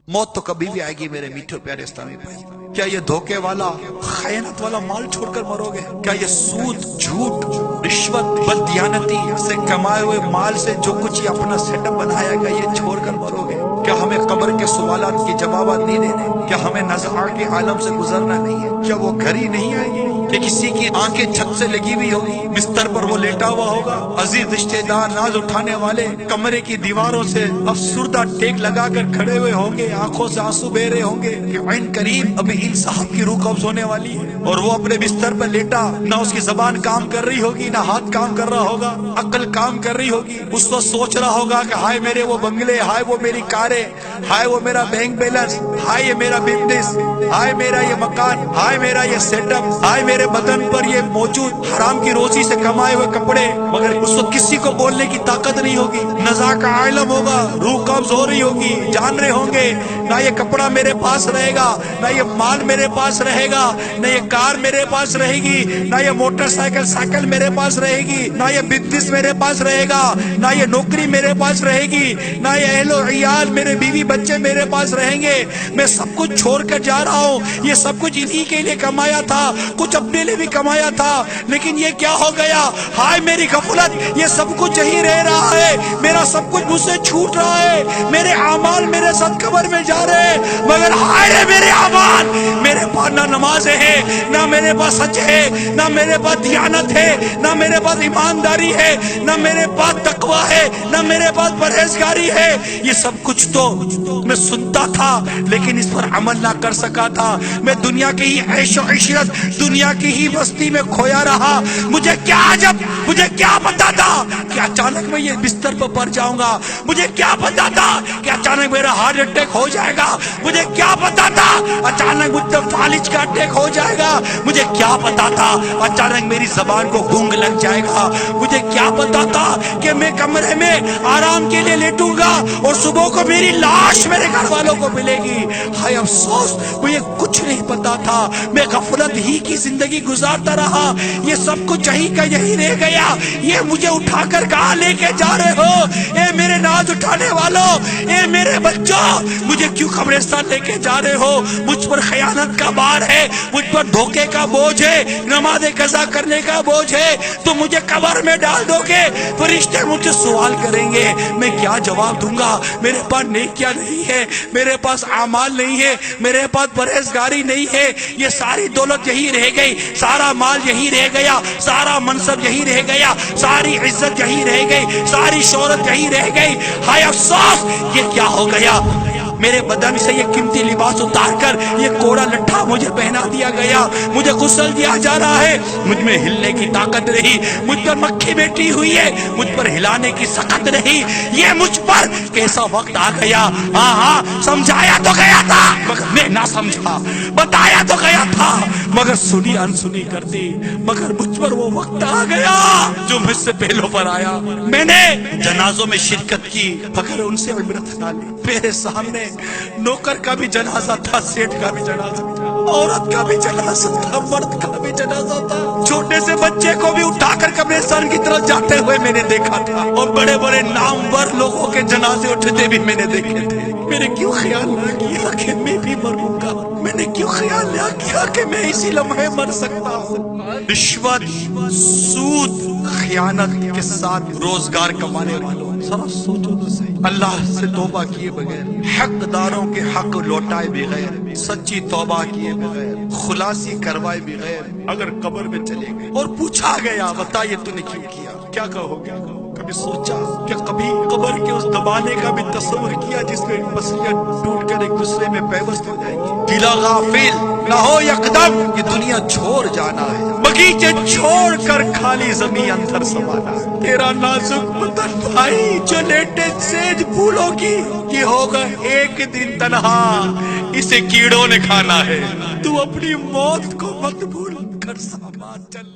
موت تو کبھی بھی آئے گی میرے میٹھے پیارے اسلامی بھائی. کیا یہ دھوکے والا خیانت والا مال چھوڑ کر مرو گے؟ کیا یہ سود، جھوٹ، رشوت، بددیانتی سے کمائے ہوئے مال سے جو کچھ یہ اپنا سیٹ اپ بنایا گیا یہ چھوڑ کر مرو گے؟ کیا ہمیں قبر کے سوالات کے جوابات نہیں دینے؟ کیا ہمیں نزعہ کے عالم سے گزرنا نہیں ہے؟ کیا وہ گھڑی نہیں آئے گی کہ کسی کی آنکھیں چھت سے لگی ہوئی ہوگی، بستر پر وہ لیٹا ہوا ہوگا، عزیز رشتے دار ناز اٹھانے والے کمرے کی دیواروں سے افسردہ ٹیک لگا کر کھڑے ہوئے ہوں گے، آنکھوں سے آنسو بہ رہے ہوں گے کہ عین قریب ابھی ان صاحب کی روح قبض ہونے والی ہے، اور وہ اپنے بستر پر لیٹا، نہ اس کی زبان کام کر رہی ہوگی، نہ ہاتھ کام کر رہا ہوگا، عقل کام کر رہی ہوگی. اس وقت سوچ رہا ہوگا کہ ہائے میرے وہ بنگلے، ہائے وہ میری کاریں، ہائے وہ میرا بینک بیلنس، ہائے یہ میرا بزنس، ہائے میرا یہ مکان، ہائے میرا یہ سیٹ اپ، ہائے میرے بدن پر یہ موجود حرام کی روزی سے کمائے ہوئے کپڑے. مگر اس وقت کسی کو بولنے کی طاقت نہیں ہوگی، نزاع کا عالم ہوگا، روح قبض ہو رہی ہوگی، جان رہے ہوں گے نہ یہ کپڑا میرے پاس رہے گا، نہ یہ مال میرے پاس رہے گا، نہ یہ کار میرے پاس رہے گی، نہ یہ موٹر سائیکل میرے پاس رہے گی، نہ یہ بزنس میرے پاس رہے گا، نہ یہ نوکری میرے پاس رہے گی، نہ یہ اہل و عیال میرے بیوی بچے میرے پاس رہیں گے. میں سب کچھ چھوڑ کر جا رہا ہوں. یہ سب کچھ انہی کے لیے کمایا تھا، کچھ اپنے لیے بھی کمایا تھا، لیکن یہ کیا ہو گیا؟ ہائے میری غفلت، یہ سب کچھ یہی رہ رہا ہے، میرا سب کچھ مجھ سے چھوٹ رہا ہے، میرے اعمال میرے ساتھ قبر میں جا رہے ہیں. مگر ہائے میرے اعمال، میرے پاس نہ نماز ہے، نہ میرے پاس سچ ہے، نہ میرے پاس دیانت ہے، نہ میرے پاس ایمانداری ہے، نہ میرے پاس تقوی ہے، نہ میرے پاس پرہیزگاری ہے. یہ سب کچھ تو میں سنتا تھا لیکن اس پر عمل نہ کر سکا تھا. میں دنیا کی ہی عیش و عشرت، دنیا کی ہی مستی میں کھویا رہا. مجھے کیا عجب، مجھے کیا پتا تھا کہ اچانک میں یہ بستر پر پڑ جاؤں گا؟ مجھے کیا پتا تھا کہ اچانک میرا ہارٹ اٹیک ہو جائے گا؟ مجھے کیا پتا تھا اچانک مجھ پر فالج کا اٹیک ہو جائے گا؟ مجھے کیا پتا تھا اچانک میری زبان کو گونگ لگ جائے گا؟ مجھے کیا پتا تھا کہ میں کمرے میں آرام کے لیے لیٹوں گا اور صبح کو میری لاش میرے گھر والوں کو ملے گی؟ ہائے افسوس، مجھے کچھ نہیں پتا تھا. میں غفلت ہی کی زندگی گزارتا رہا. یہ سب کچھ یہی کا یہی رہ گیا. یہ مجھے اٹھا کر کہاں لے کے جا رہے ہو؟ اے میرے ناز اٹھانے والوں، اے میرے بچوں، مجھے کیوں قبرستان لے کے جا رہے ہو؟ مجھ پر خیانت کا بار ہے، مجھ پر دھوکے کا بوجھ ہے، نماز قضا کرنے کا بوجھ ہے. تو مجھے قبر میں ڈال دو گے، فرشتے مجھ سے سوال کریں گے، میں کیا جواب دوں گا؟ میرے پاس نیکیاں نہیں ہے، میرے پاس اعمال نہیں ہے، میرے پاس پرہیزگاری نہیں ہے. یہ ساری دولت یہی رہ گئی، سارا مال یہی رہ گیا، سارا منصب یہی رہ گیا، ساری عزت یہی رہ گئی، ساری شہرت یہی رہ گئی. ہائے افسوس، یہ کیا ہو گیا؟ میرے بدن سے یہ قیمتی لباس اتار کر یہ کوڑا لٹھا مجھے پہنا دیا گیا، مجھے غسل دیا جا رہا ہے. مجھ میں ہلنے کی طاقت نہیں، مجھ پر مکھی بیٹھی ہوئی ہے، مجھ پر ہلانے کی سخت نہیں. یہ مجھ پر کیسا وقت آ گیا؟ ہاں سمجھایا تو گیا تھا مگر میں نہ سمجھا، بتایا تو گیا تھا مگر سنی انسنی کر دی. مگر مجھ پر وہ وقت آ گیا جو مجھ سے پہلوں پر آیا. میں نے جنازوں میں شرکت کی مگر ان سے عبرت نہ لی. میرے سامنے نوکر کا بھی جنازہ تھا، سیٹھ کا بھی جنازہ تھا، عورت کا بھی جنازہ تھا، مرد کا بھی جنازہ تھا. چھوٹے سے بچے کو بھی اٹھا کر قبرستان کی طرف جاتے ہوئے میں نے دیکھا تھا، اور بڑے بڑے نامور لوگوں کے جنازے اٹھتے بھی میں نے دیکھے تھے. میں نے کیوں خیال نہ کیا کہ میں بھی مروں گا؟ میں نے کیوں خیال نہ کیا کہ میں اسی لمحے مر سکتا ہوں؟ رشوت، سود، خیانت کے ساتھ روزگار کمانے والوں، ذرا سوچو تو صحیح. اللہ سے توبہ کیے بغیر، حقداروں کے حق لوٹائے بغیر، سچی توبہ کیے بغیر، خلاصی کروائے بغیر اگر قبر میں چلے گئے اور پوچھا گیا بتائیے تو نے کیوں کیا، کیا کہو گے؟ کبھی سوچا کہ کبھی قبر کے اس دبانے کا بھی تصور کیا جس میں پسلیاں ٹوٹ کر ایک دوسرے میں پیوست ہو جائیں گی؟ دلا غافل نہ ہو یکدم، یہ دنیا چھوڑ جانا ہے، بغیچے چھوڑ کر خالی زمین اندر سمانا ہے. تیرا نازک بدن بھائی جو لیٹے سیج پھولوں کی، یہ ہوگا ایک دن تنہا، اسے کیڑوں نے کھانا ہے. تو اپنی موت کو مت بھول کر سامان چل.